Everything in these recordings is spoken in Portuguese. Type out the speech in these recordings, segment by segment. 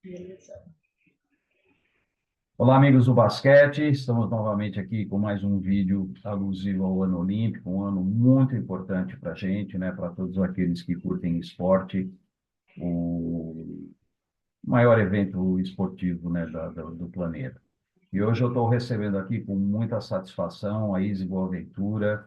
Beleza. Olá, amigos do basquete. Estamos novamente aqui com mais um vídeo alusivo ao ano olímpico, um ano muito importante para a gente, né? Para todos aqueles que curtem esporte, o maior evento esportivo, né, do planeta. E hoje eu estou recebendo aqui com muita satisfação a Izzy Boaventura,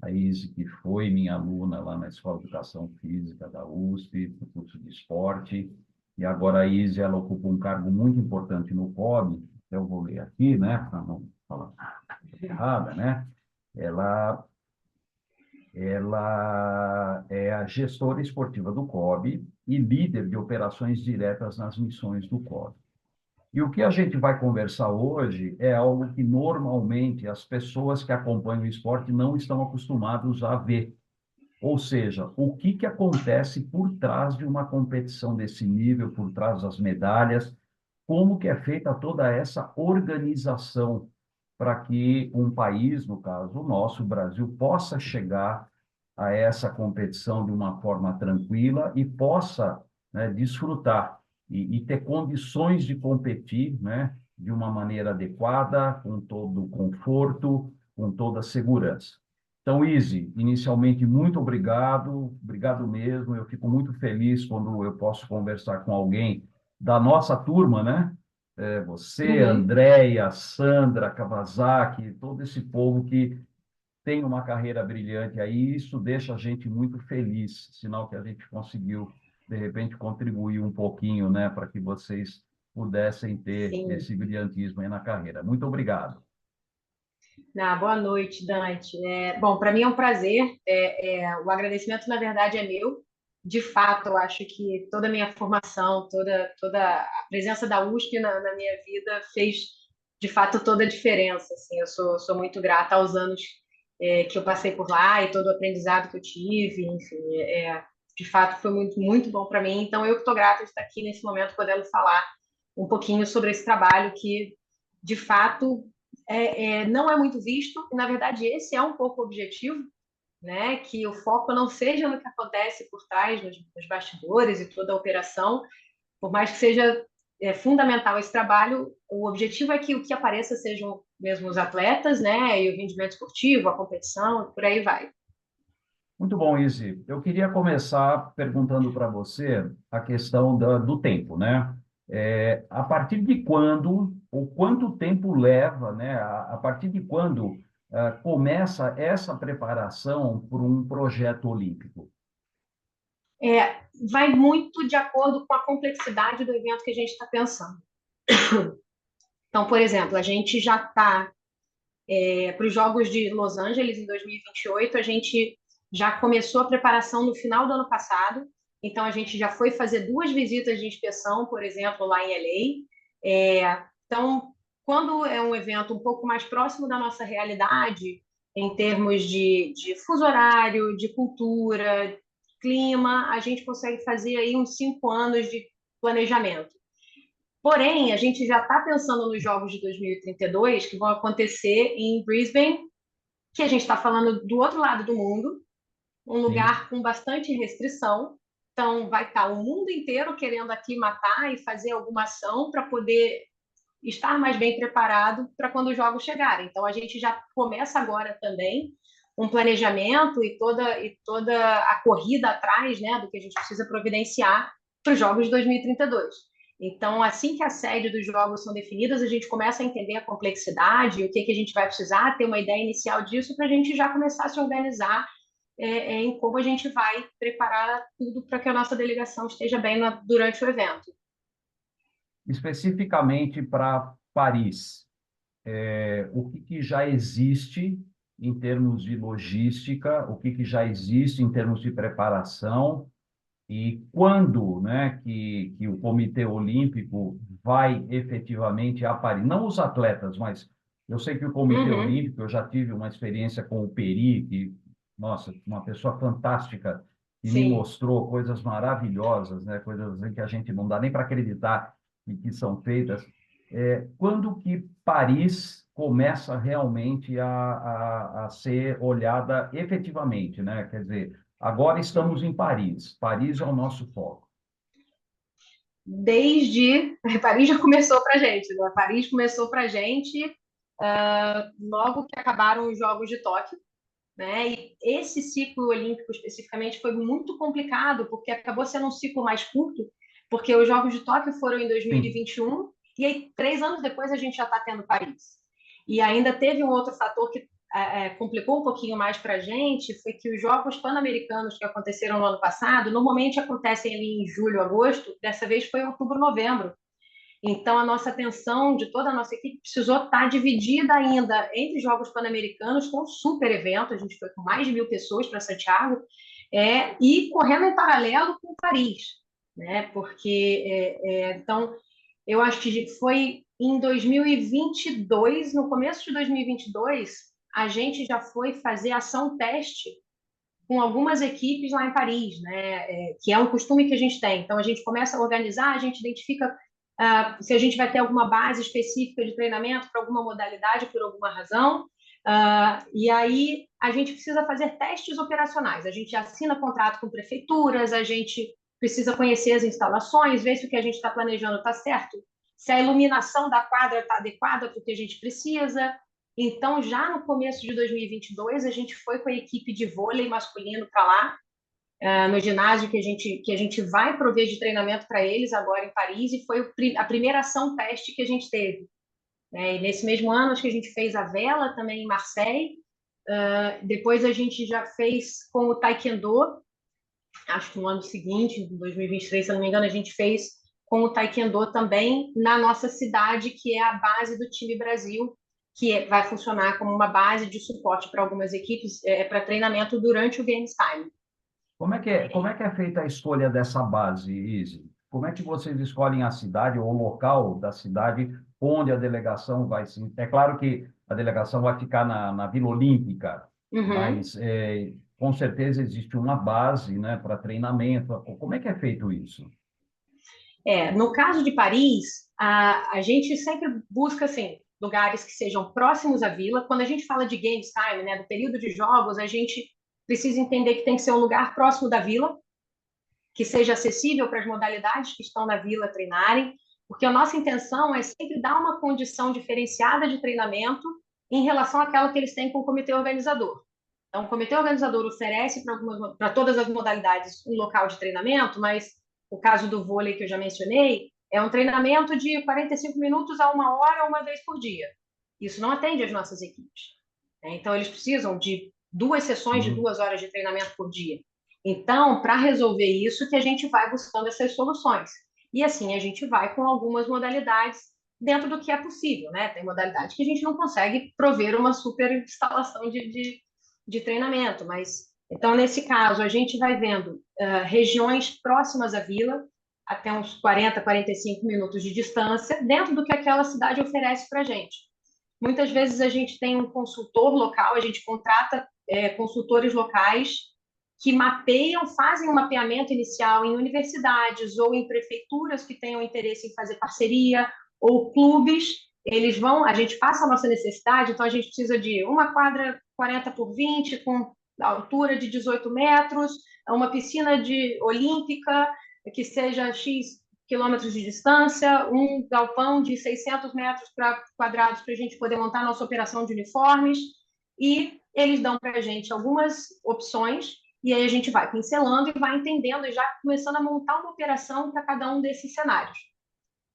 a Izzy que foi minha aluna lá na Escola de Educação Física da USP, no curso de esporte, e agora a Izzy ela ocupa um cargo muito importante no COB, eu vou ler aqui, né, para não falar coisa errada, né? Ela, ela é a gestora esportiva do COB e líder de operações diretas nas missões do COB. E o que a gente vai conversar hoje é algo que normalmente as pessoas que acompanham o esporte não estão acostumados a ver. Ou seja, o que que acontece por trás de uma competição desse nível, por trás das medalhas, como que é feita toda essa organização para que um país, no caso o nosso, o Brasil, possa chegar a essa competição de uma forma tranquila e possa, né, desfrutar e ter condições de competir, né, de uma maneira adequada, com todo o conforto, com toda a segurança. Então, Izzy, inicialmente, muito obrigado, obrigado mesmo. Eu fico muito feliz quando eu posso conversar com alguém da nossa turma, né? Você, Uhum. Andréia, Sandra, Kawasaki, todo esse povo que tem uma carreira brilhante aí, isso deixa a gente muito feliz, sinal que a gente conseguiu, de repente, contribuir um pouquinho, né, para que vocês pudessem ter Sim. esse brilhantismo aí na carreira. Muito obrigado. Boa noite, Dante. Bom, para mim é um prazer. O agradecimento, na verdade, é meu. De fato, eu acho que toda a minha formação, toda a presença da USP na minha vida fez, de fato, toda a diferença. Assim, eu sou muito grata aos anos que eu passei por lá e todo o aprendizado que eu tive. Enfim, de fato, foi muito, muito bom para mim. Então, eu que estou grata de estar aqui nesse momento podendo falar um pouquinho sobre esse trabalho que, de fato, não é muito visto, e na verdade esse é um pouco o objetivo, né? Que o foco não seja no que acontece por trás, nos bastidores e toda a operação, por mais que seja fundamental esse trabalho, o objetivo é que o que apareça sejam mesmo os atletas, né? E o rendimento esportivo, a competição, por aí vai. Muito bom, Izzy. Eu queria começar perguntando para você a questão do tempo, né? A partir de quando, ou quanto tempo leva, né? A partir de quando começa essa preparação por um projeto olímpico? Vai muito de acordo com a complexidade do evento que a gente está pensando. Então, por exemplo, a gente já está para os Jogos de Los Angeles em 2028. A gente já começou a preparação no final do ano passado, então a gente já foi fazer duas visitas de inspeção, por exemplo, lá em LA. Então, quando é um evento um pouco mais próximo da nossa realidade, em termos de fuso horário, de cultura, clima, a gente consegue fazer aí uns 5 anos de planejamento. Porém, a gente já está pensando nos Jogos de 2032, que vão acontecer em Brisbane, que a gente está falando do outro lado do mundo, um Sim. lugar com bastante restrição. Então, vai estar o mundo inteiro querendo aclimatar e fazer alguma ação para poder estar mais bem preparado para quando os jogos chegarem. Então, a gente já começa agora também um planejamento e toda a corrida atrás, né, do que a gente precisa providenciar para os jogos de 2032. Então, assim que a sede dos jogos são definidas, a gente começa a entender a complexidade, o que, que a gente vai precisar, ter uma ideia inicial disso para a gente já começar a se organizar em como a gente vai preparar tudo para que a nossa delegação esteja bem durante o evento. Especificamente para Paris, o que que já existe em termos de logística, o que que já existe em termos de preparação e quando, né, que o Comitê Olímpico vai efetivamente a Paris? Não os atletas, mas eu sei que o Comitê Uhum, Olímpico, eu já tive uma experiência com o Peri, que, nossa, uma pessoa fantástica, que me sim. mostrou coisas maravilhosas, né, coisas assim que a gente não dá nem para acreditar que são feitas. Quando que Paris começa realmente a ser olhada efetivamente, né? Quer dizer, agora estamos em Paris. Paris é o nosso foco. desde... Paris já começou para a gente, né? Paris começou para a gente logo que acabaram os Jogos de Tóquio, né? E esse ciclo olímpico especificamente foi muito complicado, porque acabou sendo um ciclo mais curto, porque os Jogos de Tóquio foram em Sim. 2021, e aí 3 anos depois a gente já está tendo Paris. E ainda teve um outro fator que complicou um pouquinho mais para a gente, foi que os Jogos Pan-Americanos que aconteceram no ano passado, normalmente acontecem ali em julho, agosto, dessa vez foi em outubro, novembro. Então, a nossa atenção de toda a nossa equipe precisou estar dividida ainda entre Jogos Pan-Americanos, que é um super evento, a gente foi com mais de 1.000 pessoas para Santiago, e correndo em paralelo com Paris, né? Porque, então, eu acho que foi em 2022, no começo de 2022, a gente já foi fazer ação teste com algumas equipes lá em Paris, né? Que é um costume que a gente tem. Então, a gente começa a organizar, a gente identifica se a gente vai ter alguma base específica de treinamento para alguma modalidade, por alguma razão. E aí, a gente precisa fazer testes operacionais. A gente assina contrato com prefeituras, a gente precisa conhecer as instalações, ver se o que a gente está planejando está certo, se a iluminação da quadra está adequada para o que a gente precisa. Então, já no começo de 2022, a gente foi com a equipe de vôlei masculino para lá, no ginásio que a gente vai prover de treinamento para eles agora em Paris, e foi a primeira ação teste que a gente teve. E nesse mesmo ano, acho que a gente fez a vela também em Marseille. Depois a gente já fez com o Taekwondo, acho que no ano seguinte, em 2023, se eu não me engano, a gente fez com o Taekwondo também na nossa cidade, que é a base do time Brasil, que vai funcionar como uma base de suporte para algumas equipes, para treinamento durante o Games Time. Como é que é feita a escolha dessa base, Izzy? Como é que vocês escolhem a cidade ou o local da cidade onde a delegação vai se... É claro que a delegação vai ficar na Vila Olímpica, Uhum. mas com certeza existe uma base, né, para treinamento. Como é que é feito isso? No caso de Paris, a gente sempre busca assim, lugares que sejam próximos à vila. Quando a gente fala de games time, né, do período de jogos, a gente precisa entender que tem que ser um lugar próximo da vila, que seja acessível para as modalidades que estão na vila treinarem, porque a nossa intenção é sempre dar uma condição diferenciada de treinamento em relação àquela que eles têm com o comitê organizador. Então, o comitê organizador oferece para todas as modalidades um local de treinamento, mas o caso do vôlei que eu já mencionei é um treinamento de 45 minutos a 1 hora, uma vez por dia. Isso não atende às nossas equipes. Então, eles precisam de 2 sessões de Sim. 2 horas de treinamento por dia. Então, para resolver isso, que a gente vai buscando essas soluções. E assim, a gente vai com algumas modalidades dentro do que é possível, né? Tem modalidade que a gente não consegue prover uma super instalação de treinamento, mas então, nesse caso, a gente vai vendo regiões próximas à vila, até uns 40, 45 minutos de distância, dentro do que aquela cidade oferece para a gente. Muitas vezes a gente tem um consultor local, a gente contrata consultores locais que mapeiam, fazem um mapeamento inicial em universidades ou em prefeituras que tenham interesse em fazer parceria, ou clubes. Eles vão, a gente passa a nossa necessidade, então a gente precisa de uma quadra 40 por 20, com altura de 18 metros, uma piscina olímpica que seja X quilômetros de distância, um galpão de 600 metros quadrados para a gente poder montar nossa operação de uniformes, e eles dão para a gente algumas opções, e aí a gente vai pincelando e vai entendendo e já começando a montar uma operação para cada um desses cenários.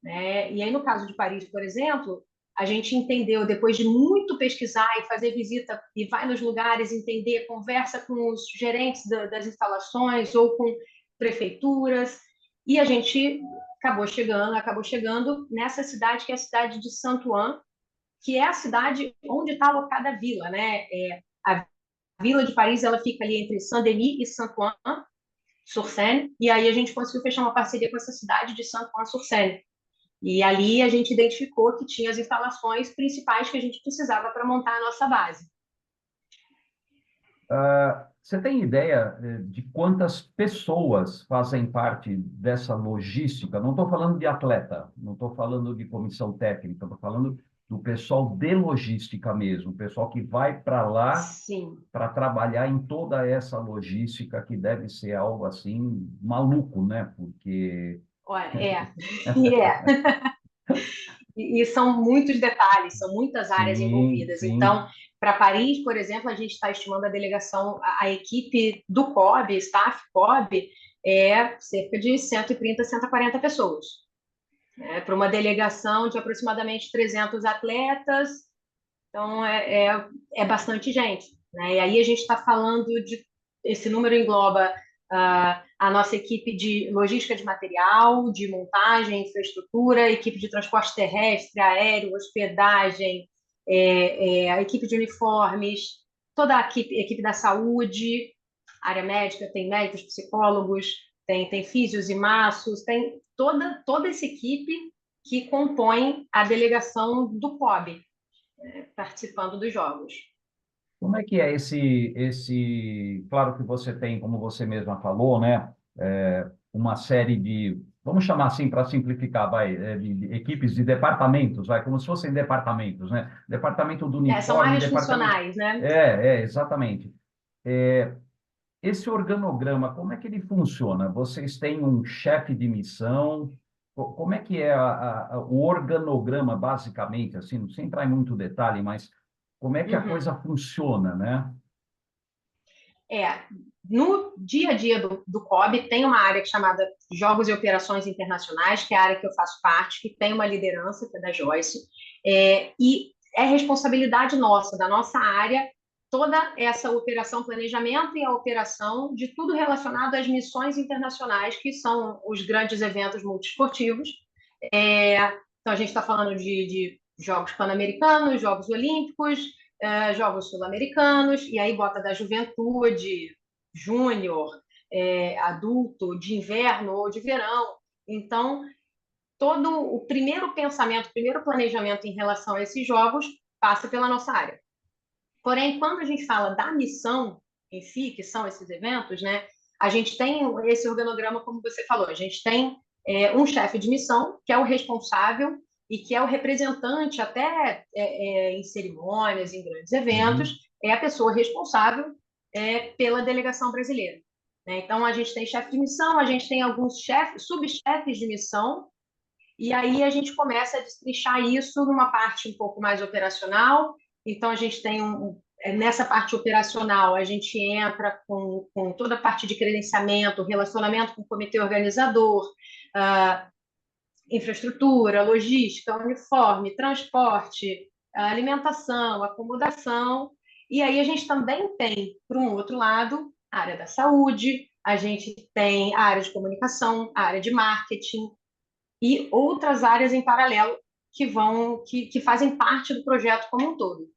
E aí, no caso de Paris, por exemplo, a gente entendeu, depois de muito pesquisar e fazer visita, e vai nos lugares entender, conversa com os gerentes das instalações ou com prefeituras, e a gente acabou chegando nessa cidade, que é a cidade de Saint-Ouen, que é a cidade onde está alocada a vila, né? A vila de Paris, ela fica ali entre Saint-Denis e Saint-Ouen-sur-Seine, e aí a gente conseguiu fechar uma parceria com essa cidade de Saint-Ouen-sur-Seine. E ali a gente identificou que tinha as instalações principais que a gente precisava para montar a nossa base. Você tem ideia de quantas pessoas fazem parte dessa logística? Não estou falando de atleta, não estou falando de comissão técnica, estou falando do pessoal de logística mesmo, o pessoal que vai para lá Sim. para trabalhar em toda essa logística, que deve ser algo assim maluco, né? Porque Olha, é. E são muitos detalhes, são muitas áreas Sim, envolvidas. Então, sim. para Paris, por exemplo, a gente está estimando a delegação, a equipe do COB, staff COB, é cerca de 130, 140 pessoas. Para uma delegação de aproximadamente 300 atletas, então é bastante gente. Né? E aí a gente está falando de. Esse número engloba a nossa equipe de logística de material, de montagem, infraestrutura, equipe de transporte terrestre, aéreo, hospedagem, a equipe de uniformes, toda a equipe da saúde, área médica, tem médicos, psicólogos, tem físios e maços, tem toda essa equipe que compõe a delegação do COB, participando dos jogos. Como é que é claro que você tem, como você mesma falou, né, uma série de, vamos chamar assim para simplificar, vai, de equipes de departamentos, vai, como se fossem departamentos, né? Departamento do São uniforme, áreas departamento. funcionais, né? Exatamente. É, esse organograma, como é que ele funciona? Vocês têm um chefe de missão? Como é que é o organograma, basicamente, assim, sem entrar em muito detalhe, mas como é que a Uhum. coisa funciona, né? É, no dia a dia do COB, tem uma área chamada Jogos e Operações Internacionais, que é a área que eu faço parte, que tem uma liderança, que é da Joyce, e é responsabilidade nossa, da nossa área, toda essa operação, planejamento e a operação de tudo relacionado às missões internacionais, que são os grandes eventos multiesportivos. Então, a gente está falando de Jogos Pan-Americanos, Jogos Olímpicos, Jogos Sul-Americanos, e aí bota da juventude, júnior, adulto, de inverno ou de verão. Então, todo o primeiro pensamento, o primeiro planejamento em relação a esses jogos passa pela nossa área. Porém, quando a gente fala da missão em si, que são esses eventos, né, a gente tem esse organograma, como você falou, a gente tem um chefe de missão, que é o responsável e que é o representante até em cerimônias, em grandes eventos, Uhum. é a pessoa responsável pela delegação brasileira. Né? Então, a gente tem chefe de missão, a gente tem alguns chefes, subchefes de missão, e aí a gente começa a destrinchar isso numa parte um pouco mais operacional. Então, a gente tem nessa parte operacional, a gente entra com toda a parte de credenciamento, relacionamento com o comitê organizador, uh, infraestrutura, logística, uniforme, transporte, alimentação, acomodação. E aí a gente também tem, por um outro lado, a área da saúde, a gente tem a área de comunicação, a área de marketing, e outras áreas em paralelo que fazem parte do projeto como um todo.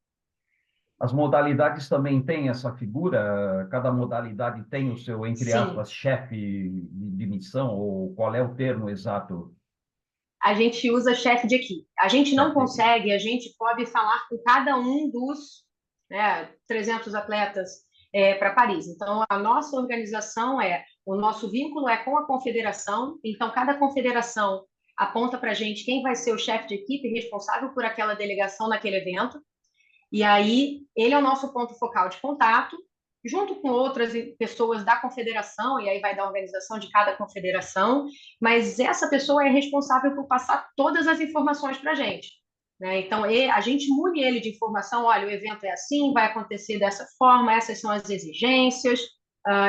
As modalidades também têm essa figura? Cada modalidade tem o seu, entre Sim, aspas, chefe de missão, ou qual é o termo exato? a gente usa chefe de equipe. A gente não Chefe de equipe. consegue, a gente pode falar com cada um dos 300 atletas para Paris. Então, a nossa organização o nosso vínculo é com a confederação, então cada confederação aponta para a gente quem vai ser o chefe de equipe responsável por aquela delegação naquele evento. E aí, ele é o nosso ponto focal de contato, junto com outras pessoas da confederação, e aí vai da organização de cada confederação, mas essa pessoa é responsável por passar todas as informações para a gente. Né? Então, a gente mune ele de informação: olha, o evento é assim, vai acontecer dessa forma, essas são as exigências,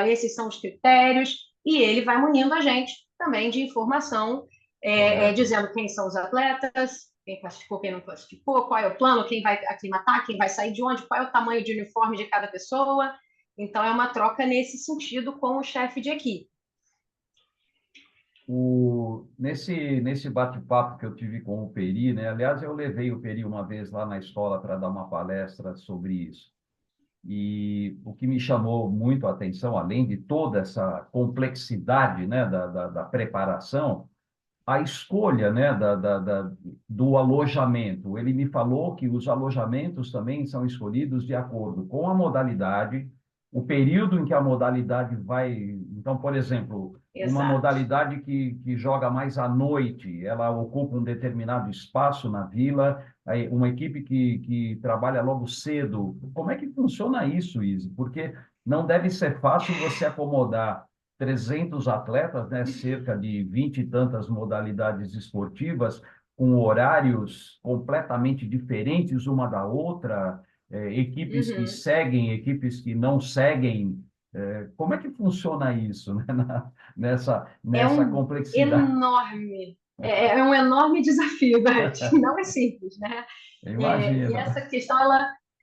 esses são os critérios, e ele vai munindo a gente também de informação, Correto. dizendo quem são os atletas, quem classificou, quem não classificou, qual é o plano, quem vai aclimatar, quem vai sair de onde, qual é o tamanho de uniforme de cada pessoa. Então, é uma troca nesse sentido com o chefe de equipe. Nesse bate-papo que eu tive com o Peri, né? Aliás, eu levei o Peri uma vez lá na escola para dar uma palestra sobre isso. E o que me chamou muito a atenção, além de toda essa complexidade, né, da preparação, a escolha, né, do alojamento. Ele me falou que os alojamentos também são escolhidos de acordo com a modalidade, o período em que a modalidade vai. Então, por exemplo, uma Exato. modalidade que joga mais à noite, ela ocupa um determinado espaço na vila, aí uma equipe que trabalha logo cedo. Como é que funciona isso, Izzy? Porque não deve ser fácil você acomodar 300 atletas, né? Cerca de 20 e tantas modalidades esportivas, com horários completamente diferentes uma da outra, equipes que Uhum. seguem, equipes que não seguem. Como é que funciona isso, né? É Nessa um complexidade? enorme, é um enorme desafio, Dante. Não é simples, né? E Imagina. essa questão,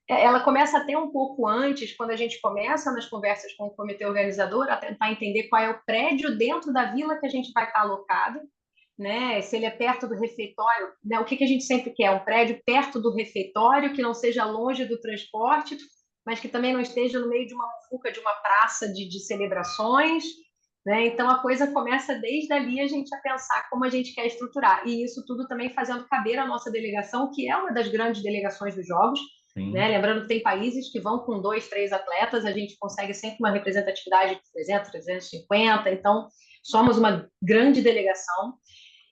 ela começa até um pouco antes, quando a gente começa nas conversas com o comitê organizador, a tentar entender qual é o prédio dentro da vila que a gente vai estar alocado, né? Se ele é perto do refeitório, né? O que que a gente sempre quer? Um prédio perto do refeitório, que não seja longe do transporte, mas que também não esteja no meio de uma muvuca, de uma praça de celebrações, né? Então a coisa começa desde ali a gente a pensar como a gente quer estruturar. E isso tudo também fazendo caber a nossa delegação, que é uma das grandes delegações dos Jogos, né? Sim. Lembrando que tem países que vão com 2, 3 atletas, a gente consegue sempre uma representatividade de 300, 350, então somos uma grande delegação.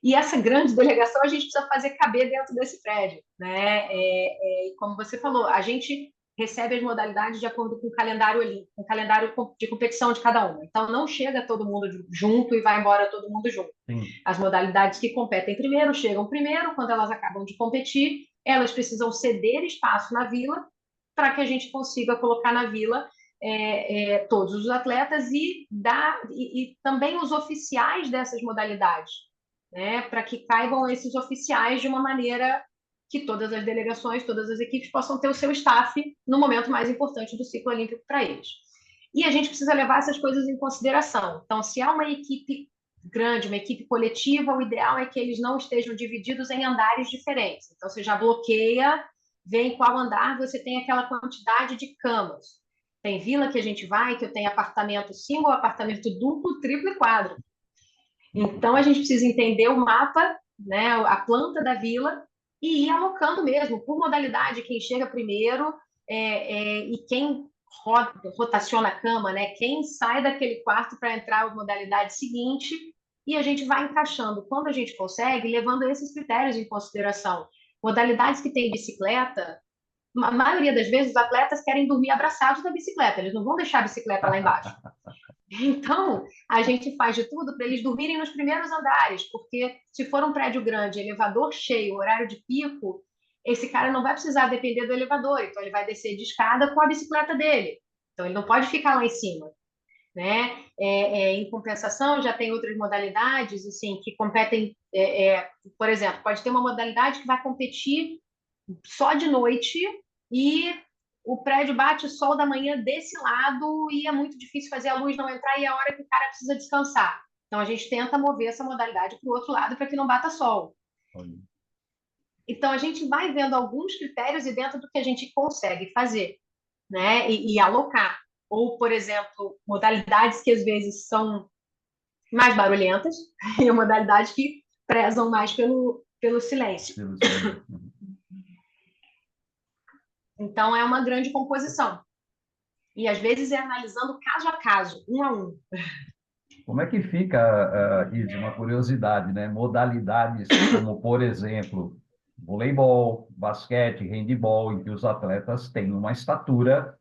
E essa grande delegação a gente precisa fazer caber dentro desse prédio, né? E como você falou, a gente recebe as modalidades de acordo com o calendário olímpico, com o calendário de competição de cada uma. Então não chega todo mundo junto e vai embora todo mundo junto. Sim. As modalidades que competem primeiro chegam primeiro, quando elas acabam de competir, elas precisam ceder espaço na vila para que a gente consiga colocar na vila todos os atletas e também os oficiais dessas modalidades, né, para que caibam esses oficiais de uma maneira que todas as delegações, todas as equipes possam ter o seu staff no momento mais importante do ciclo olímpico para eles. E a gente precisa levar essas coisas em consideração. Então, se há uma equipe grande, uma equipe coletiva, o ideal é que eles não estejam divididos em andares diferentes. Então, você já bloqueia, vê em qual andar você tem aquela quantidade de camas. Tem vila que a gente vai, que eu tenho apartamento single, apartamento duplo, triplo e quádruplo. Então, a gente precisa entender o mapa, né, a planta da vila e ir alocando mesmo, por modalidade, quem chega primeiro e quem rotaciona a cama, né, quem sai daquele quarto para entrar na modalidade seguinte, e a gente vai encaixando, quando a gente consegue, levando esses critérios em consideração. Modalidades que tem bicicleta, a maioria das vezes os atletas querem dormir abraçados na bicicleta, eles não vão deixar a bicicleta lá embaixo. Então, a gente faz de tudo para eles dormirem nos primeiros andares, porque se for um prédio grande, elevador cheio, horário de pico, esse cara não vai precisar depender do elevador, então ele vai descer de escada com a bicicleta dele. Então, ele não pode ficar lá em cima, né? Em compensação, já tem outras modalidades, assim, que competem, por exemplo, pode ter uma modalidade que vai competir só de noite e o prédio bate o sol da manhã desse lado e é muito difícil fazer a luz não entrar e é a hora que o cara precisa descansar. Então a gente tenta mover essa modalidade para o outro lado para que não bata sol. Então a gente vai vendo alguns critérios e dentro do que a gente consegue fazer, né? E alocar. Ou, por exemplo, modalidades que às vezes são mais barulhentas e modalidades que prezam mais pelo silêncio. Então, é uma grande composição. E, às vezes, é analisando caso a caso, um a um. Como é que fica, Izzy, uma curiosidade, né? Modalidades como, por exemplo, voleibol, basquete, handebol, em que os atletas têm uma estatura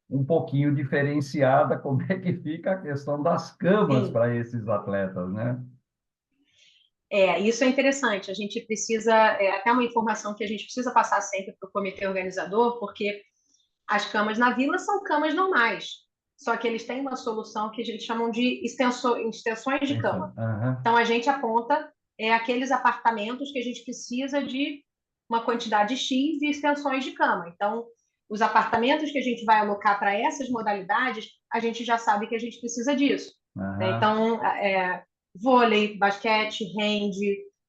um pouquinho diferenciada, como é que fica a questão das camas Sim. para esses atletas, né? Isso é interessante. A gente precisa, até uma informação que a gente precisa passar sempre para o comitê organizador, porque as camas na vila são camas normais, só que eles têm uma solução que eles chamam de extensões de cama. Uhum. Então, a gente aponta aqueles apartamentos que a gente precisa de uma quantidade X de extensões de cama. Então, os apartamentos que a gente vai alocar para essas modalidades, a gente já sabe que a gente precisa disso. Né? Uhum. Então, vôlei, basquete, hand,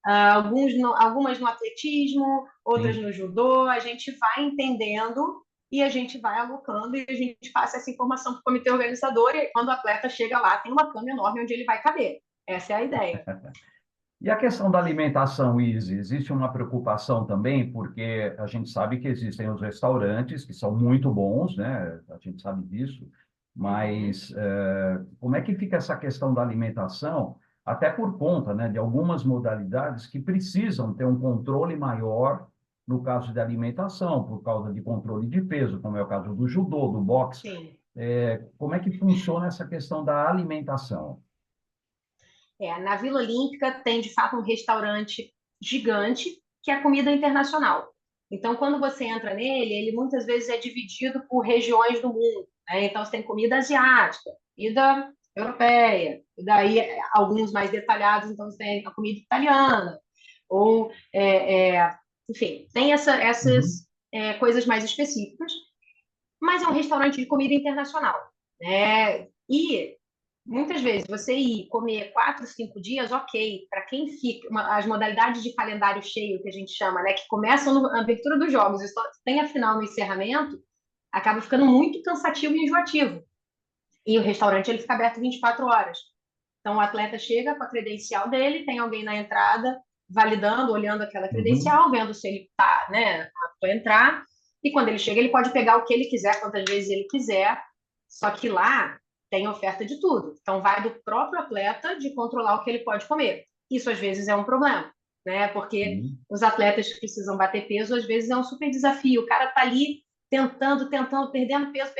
algumas no atletismo, outras Sim. no judô, a gente vai entendendo e a gente vai alocando e a gente passa essa informação para o comitê organizador e quando o atleta chega lá, tem uma cama enorme onde ele vai caber. Essa é a ideia. E a questão da alimentação, Izzy, existe uma preocupação também, porque a gente sabe que existem os restaurantes, que são muito bons, né? A gente sabe disso, Uhum. mas como é que fica essa questão da alimentação, até por conta, né, de algumas modalidades que precisam ter um controle maior no caso de alimentação, por causa de controle de peso, como é o caso do judô, do boxe. Sim. Como é que funciona essa questão da alimentação? Na Vila Olímpica tem, de fato, um restaurante gigante que é comida internacional. Então, quando você entra nele, ele muitas vezes é dividido por regiões do mundo, né? Então, você tem comida asiática, comida europeia, e daí alguns mais detalhados, então você tem a comida italiana, ou, enfim, tem Uhum. essas coisas mais específicas, mas é um restaurante de comida internacional, né? E muitas vezes você ir comer 4, 5 dias, ok. Para quem fica, as modalidades de calendário cheio que a gente chama, né, que começam na abertura dos jogos e só tem a final no encerramento, acaba ficando muito cansativo e enjoativo. E o restaurante ele fica aberto 24 horas. Então o atleta chega com a credencial dele, tem alguém na entrada validando, olhando aquela Uhum. credencial, vendo se ele está, né, apto a entrar. E quando ele chega, ele pode pegar o que ele quiser, quantas vezes ele quiser. Só que lá tem oferta de tudo. Então vai do próprio atleta de controlar o que ele pode comer. Isso às vezes é um problema, né? Porque Sim. os atletas que precisam bater peso, às vezes é um super desafio. O cara tá ali tentando, perdendo peso,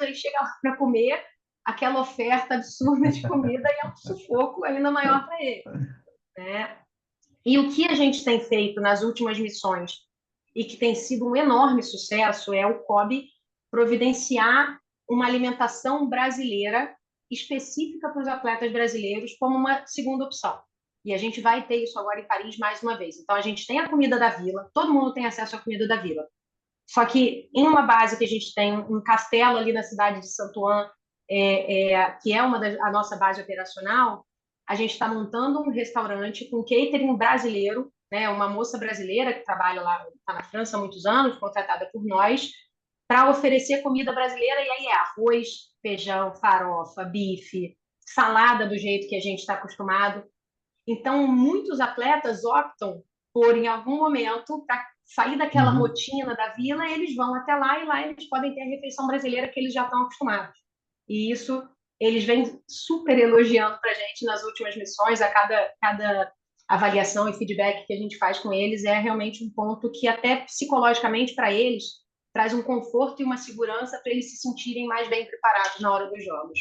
ele chega lá para comer, aquela oferta absurda de comida e é um sufoco ainda maior para ele, né? E o que a gente tem feito nas últimas missões e que tem sido um enorme sucesso é o COB providenciar uma alimentação brasileira específica para os atletas brasileiros como uma segunda opção. E a gente vai ter isso agora em Paris mais uma vez. Então, a gente tem a comida da vila, todo mundo tem acesso à comida da vila. Só que em uma base que a gente tem, um castelo ali na cidade de Santo que é a nossa base operacional, a gente está montando um restaurante com catering brasileiro, né? Uma moça brasileira que trabalha lá, está na França há muitos anos, contratada por nós, para oferecer comida brasileira, e aí é arroz, feijão, farofa, bife, salada do jeito que a gente está acostumado. Então, muitos atletas optam por, em algum momento, para sair daquela Uhum. rotina da vila, eles vão até lá e lá eles podem ter a refeição brasileira que eles já estão acostumados. E isso eles vêm super elogiando para a gente nas últimas missões, a cada avaliação e feedback que a gente faz com eles é realmente um ponto que até psicologicamente para eles traz um conforto e uma segurança para eles se sentirem mais bem preparados na hora dos jogos.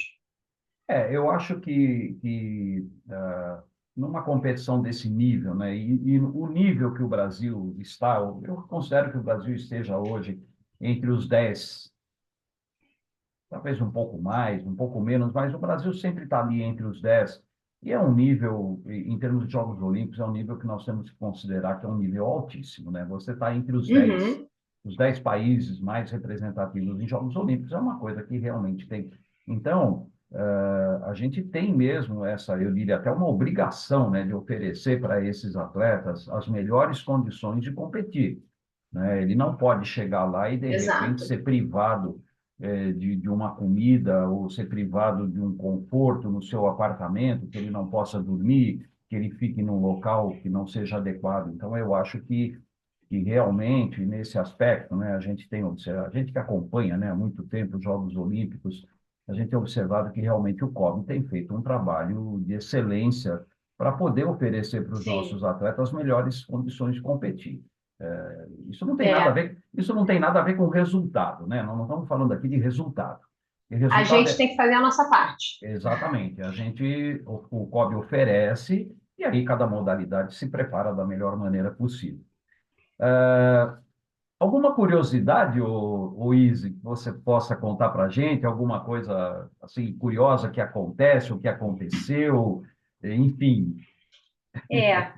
Eu acho que numa competição desse nível, né, e o nível que o Brasil está, eu considero que o Brasil esteja hoje entre os 10, talvez um pouco mais, um pouco menos, mas o Brasil sempre está ali entre os 10, e é um nível, em termos de Jogos Olímpicos, é um nível que nós temos que considerar que é um nível altíssimo, né? Você está entre Uhum. os 10 países mais representativos em Jogos Olímpicos, é uma coisa que realmente tem. Então, a gente tem mesmo essa, eu diria até uma obrigação, né, de oferecer para esses atletas as melhores condições de competir, né? Ele não pode chegar lá e, de repente, Exato. ser privado de uma comida ou ser privado de um conforto no seu apartamento, que ele não possa dormir, que ele fique num local que não seja adequado. Então, eu acho que realmente, nesse aspecto, né, a gente tem observado, a gente que acompanha, né, há muito tempo os Jogos Olímpicos, a gente tem observado que realmente o COB tem feito um trabalho de excelência para poder oferecer para os Sim. nossos atletas as melhores condições de competir. Isso não tem nada a É. ver, isso não tem nada a ver com resultado, né? Nós não estamos falando aqui de resultado. E A resultado gente é tem que fazer a nossa parte. exatamente, o COB oferece e aí cada modalidade se prepara da melhor maneira possível. Alguma curiosidade, o Izzy, que você possa contar para a gente? Alguma coisa assim curiosa que acontece, o que aconteceu, enfim. É,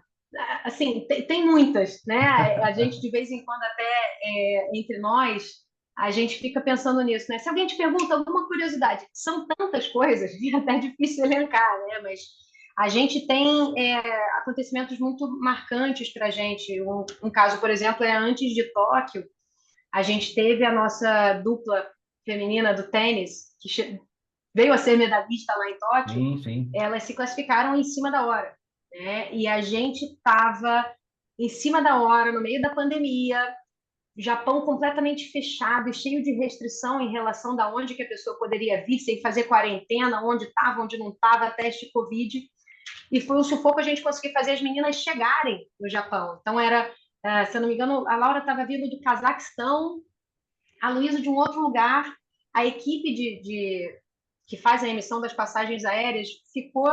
assim, tem muitas, né? A gente, de vez em quando, até entre nós, a gente fica pensando nisso, né? Se alguém te pergunta alguma curiosidade, são tantas coisas que é até difícil elencar, né? Mas a gente tem acontecimentos muito marcantes para a gente. Um caso, por exemplo, é antes de Tóquio, a gente teve a nossa dupla feminina do tênis, que veio a ser medalhista lá em Tóquio, Sim, sim. elas se classificaram em cima da hora, né? E a gente estava em cima da hora, no meio da pandemia, Japão completamente fechado e cheio de restrição em relação da onde que a pessoa poderia vir, sem fazer quarentena, onde estava, onde não estava, teste Covid. E foi um sufoco a gente conseguir fazer as meninas chegarem no Japão. Então era, se eu não me engano, a Laura estava vindo do Cazaquistão, a Luísa de um outro lugar, a equipe que faz a emissão das passagens aéreas ficou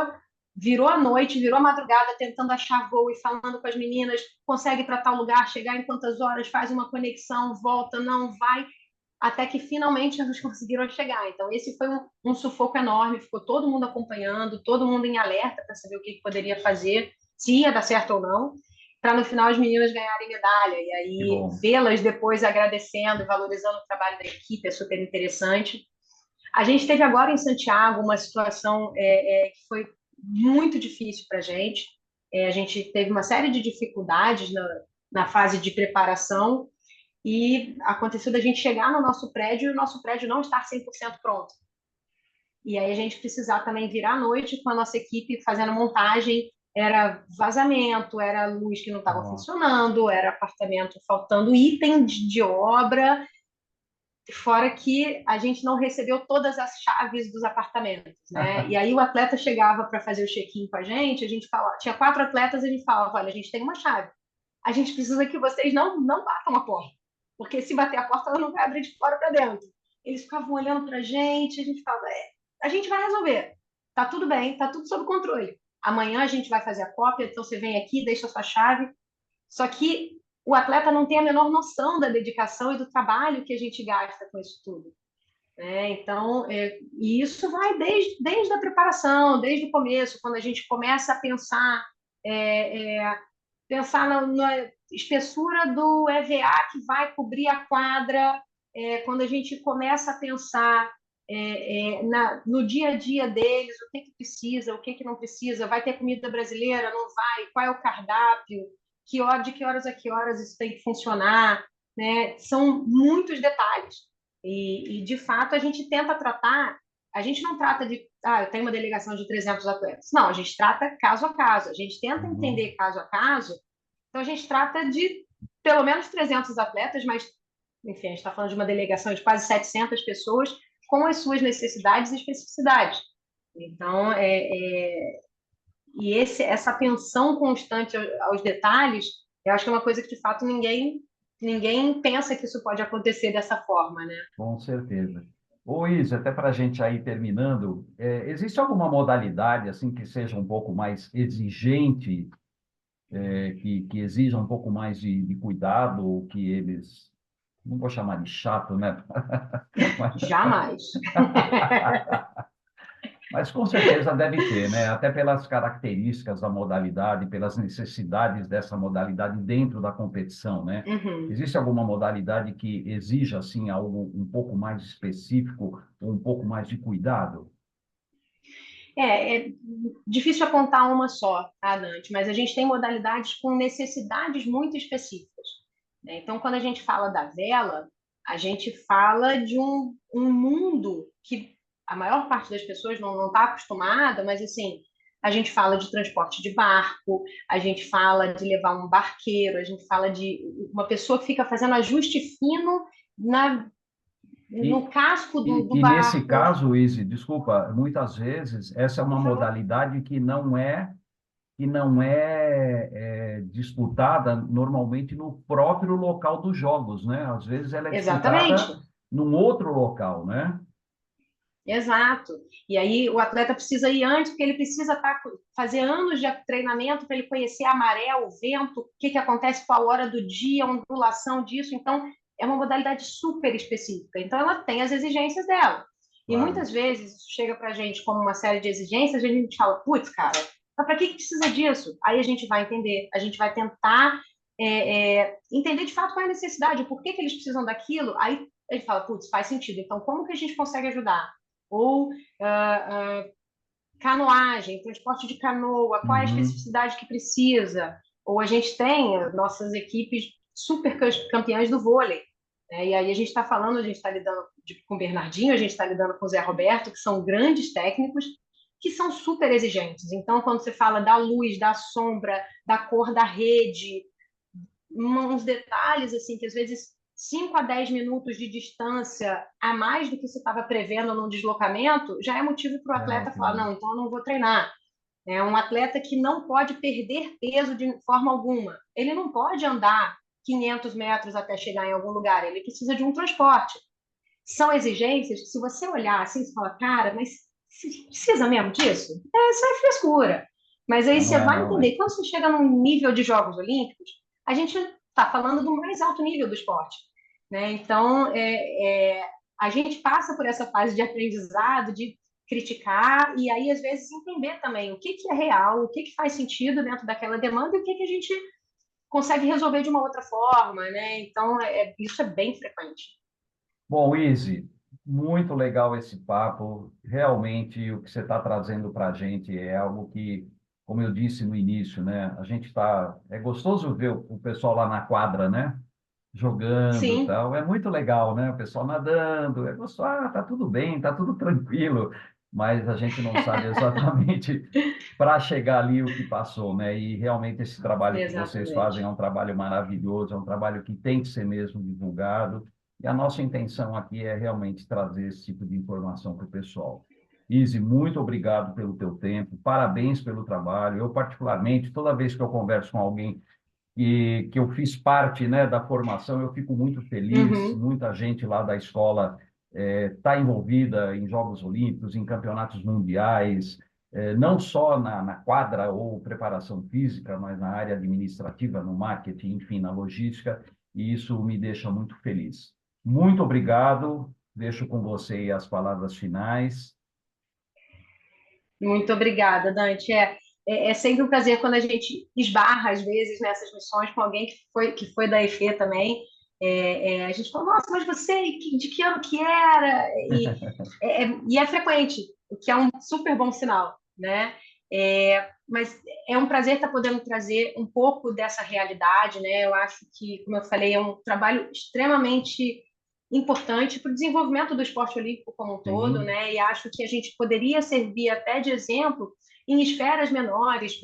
virou a noite, virou a madrugada, tentando achar voo e falando com as meninas, consegue para tal lugar, chegar em quantas horas, faz uma conexão, volta, não vai, até que finalmente eles conseguiram chegar. Então, esse foi um sufoco enorme, ficou todo mundo acompanhando, todo mundo em alerta para saber o que poderia fazer, se ia dar certo ou não, para no final as meninas ganharem medalha. E Que aí, bom. vê-las depois agradecendo, valorizando o trabalho da equipe, é super interessante. A gente teve agora em Santiago uma situação que foi muito difícil para a gente. A gente teve uma série de dificuldades na fase de preparação e aconteceu da gente chegar no nosso prédio e o nosso prédio não estar 100% pronto. E aí a gente precisar também virar à noite com a nossa equipe fazendo montagem. Era vazamento, era luz que não estava Nossa. funcionando, era apartamento faltando item de obra, fora que a gente não recebeu todas as chaves dos apartamentos, né? E aí o atleta chegava para fazer o check-in com a gente falava, tinha 4 atletas, a gente falava, olha, a gente tem uma chave, a gente precisa que vocês não batam a porta, porque se bater a porta, ela não vai abrir de fora para dentro. Eles ficavam olhando para a gente falava, a gente vai resolver, tá tudo bem, tá tudo sob controle. Amanhã a gente vai fazer a cópia, então você vem aqui, deixa a sua chave. Só que o atleta não tem a menor noção da dedicação e do trabalho que a gente gasta com isso tudo. Né? Então, e isso vai desde a preparação, desde o começo, quando a gente começa a pensar na espessura do EVA que vai cobrir a quadra, quando a gente começa a pensar no dia a dia deles, o que precisa, o que não precisa, vai ter comida brasileira, não vai, qual é o cardápio, de que horas a que horas isso tem que funcionar, né? São muitos detalhes. De fato, a gente tenta tratar, a gente não trata eu tenho uma delegação de 300 atletas. Não, a gente trata caso a caso, a gente tenta Uhum. entender caso a caso, então a gente trata de pelo menos 300 atletas, mas, enfim, a gente está falando de uma delegação de quase 700 pessoas com as suas necessidades e especificidades. Então, essa atenção constante aos detalhes, eu acho que é uma coisa que, de fato, ninguém pensa que isso pode acontecer dessa forma, né? Com certeza. Ô, Isa, até para a gente aí terminando, existe alguma modalidade assim que seja um pouco mais exigente, que exija um pouco mais de cuidado, ou que eles, não vou chamar de chato, né? Mas, Jamais. mas com certeza deve ter, né? Até pelas características da modalidade, pelas necessidades dessa modalidade dentro da competição, né? Uhum. Existe alguma modalidade que exija assim algo um pouco mais específico, ou um pouco mais de cuidado? É difícil apontar uma só, tá, Dante? Mas a gente tem modalidades com necessidades muito específicas, né? Então, quando a gente fala da vela, a gente fala de um mundo que a maior parte das pessoas não está acostumada, mas assim, a gente fala de transporte de barco, a gente fala de levar um barqueiro, a gente fala de uma pessoa que fica fazendo ajuste fino E, no casco do e nesse barco. caso, Izzy, desculpa, muitas vezes essa é uma Por favor. modalidade que não é disputada normalmente no próprio local dos jogos, né? Às vezes ela é Exatamente. disputada num outro local, né? Exato. E aí o atleta precisa ir antes, porque ele precisa fazer anos de treinamento para ele conhecer a maré, o vento, o que acontece, qual hora do dia, a ondulação disso. Então, é uma modalidade super específica. Então, ela tem as exigências dela. E Claro. muitas vezes isso chega para a gente como uma série de exigências, e a gente fala, putz, cara, mas para que precisa disso? Aí a gente vai entender, a gente vai tentar entender de fato qual é a necessidade, por que eles precisam daquilo. Aí a gente fala, putz, faz sentido. Então, como que a gente consegue ajudar? Ou canoagem, transporte de canoa, qual é a Uhum. especificidade que precisa? Ou a gente tem nossas equipes super campeãs do vôlei, né? E aí a gente está falando, a gente está lidando com o Bernardinho, a gente está lidando com o Zé Roberto, que são grandes técnicos, que são super exigentes. Então, quando você fala da luz, da sombra, da cor da rede, uns detalhes assim que às vezes 5 a 10 minutos de distância a mais do que você estava prevendo num deslocamento, já é motivo para o É, atleta falar, claro. não, então eu não vou treinar. É um atleta que não pode perder peso de forma alguma. Ele não pode andar 500 metros até chegar em algum lugar, ele precisa de um transporte. São exigências que, se você olhar assim, você fala, cara, mas Precisa mesmo disso? Isso é frescura. Mas aí Não, não você é vai não, é. entender, quando você chega num nível de Jogos Olímpicos, a gente está falando do mais alto nível do esporte, né? Então, a gente passa por essa fase de aprendizado, de criticar, e aí, às vezes, entender também o que, que é real, o que, que faz sentido dentro daquela demanda e o que, que a gente consegue resolver de uma outra forma, né? Então, isso é bem frequente. Bom, Izzy, muito legal esse papo. Realmente, o que você está trazendo para a gente é algo que, como eu disse no início, né? A gente está. É gostoso ver o pessoal lá na quadra, né? Jogando e Sim, tal. É muito legal, né? O pessoal nadando. É gostoso. Ah, tá tudo bem, tá tudo tranquilo. Mas a gente não sabe exatamente para chegar ali o que passou, né? E realmente esse trabalho que vocês fazem é exatamente. um trabalho maravilhoso, é um trabalho que tem que ser mesmo divulgado. E a nossa intenção aqui é realmente trazer esse tipo de informação para o pessoal. Izzy, muito obrigado pelo teu tempo, parabéns pelo trabalho. Eu, particularmente, toda vez que eu converso com alguém que eu fiz parte, né, da formação, eu fico muito feliz. Uhum. Muita gente lá da escola está envolvida em Jogos Olímpicos, em campeonatos mundiais, não só na quadra ou preparação física, mas na área administrativa, no marketing, enfim, na logística, e isso me deixa muito feliz. Muito obrigado. Deixo com você as palavras finais. Muito obrigada, Dante. É sempre um prazer quando a gente esbarra, às vezes, nessas missões com alguém que foi da EFE também. A gente fala, nossa, mas você, de que ano que era? E é frequente, o que é um super bom sinal, né? Mas é um prazer estar podendo trazer um pouco dessa realidade, né? Eu acho que, como eu falei, é um trabalho extremamente importante para o desenvolvimento do esporte olímpico como um todo, Sim, né? E acho que a gente poderia servir até de exemplo em esferas menores,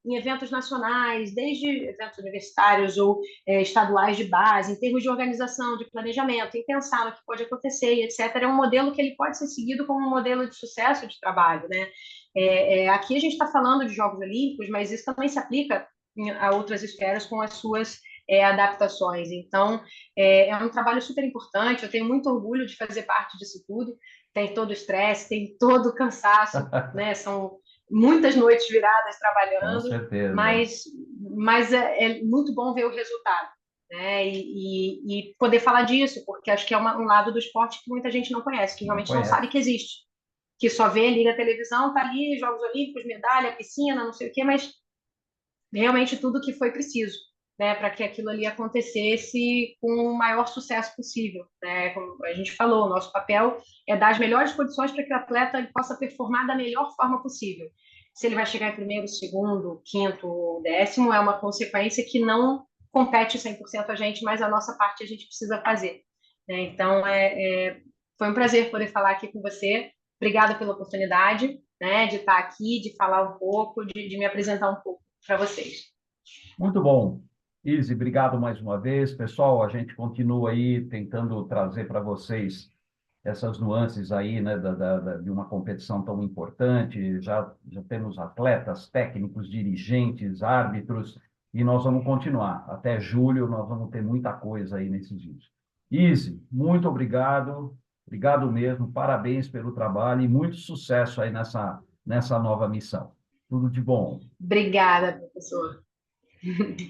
em eventos nacionais, desde eventos universitários ou estaduais de base, em termos de organização, de planejamento, em pensar no que pode acontecer, e etc. É um modelo que ele pode ser seguido como um modelo de sucesso de trabalho, né? Aqui a gente está falando de Jogos Olímpicos, mas isso também se aplica a outras esferas com as suas adaptações. Então, é um trabalho super importante. Eu tenho muito orgulho de fazer parte disso tudo. Tem todo o estresse, tem todo o cansaço, né? São muitas noites viradas com trabalhando, certeza. mas é muito bom ver o resultado, né? E poder falar disso, porque acho que é um lado do esporte que muita gente não conhece, que Não realmente não sabe conhece. que existe, que só vê, liga a televisão, tá ali, Jogos Olímpicos, medalha, piscina, não sei o quê, mas realmente tudo que foi preciso, né, para que aquilo ali acontecesse com o maior sucesso possível, né? Como a gente falou, o nosso papel é dar as melhores condições para que o atleta ele possa performar da melhor forma possível. Se ele vai chegar em primeiro, segundo, quinto ou décimo, é uma consequência que não compete 100% a gente, mas a nossa parte a gente precisa fazer, né? Então, foi um prazer poder falar aqui com você. Obrigada pela oportunidade, né, de estar aqui, de falar um pouco, de me apresentar um pouco para vocês. Muito bom. Izzy, obrigado mais uma vez. Pessoal, a gente continua aí tentando trazer para vocês essas nuances aí, né, de uma competição tão importante. Já temos atletas, técnicos, dirigentes, árbitros, e nós vamos continuar. Até julho nós vamos ter muita coisa aí nesses vídeos. Izzy, muito obrigado. Obrigado mesmo. Parabéns pelo trabalho e muito sucesso aí nessa nova missão. Tudo de bom. Obrigada, professor.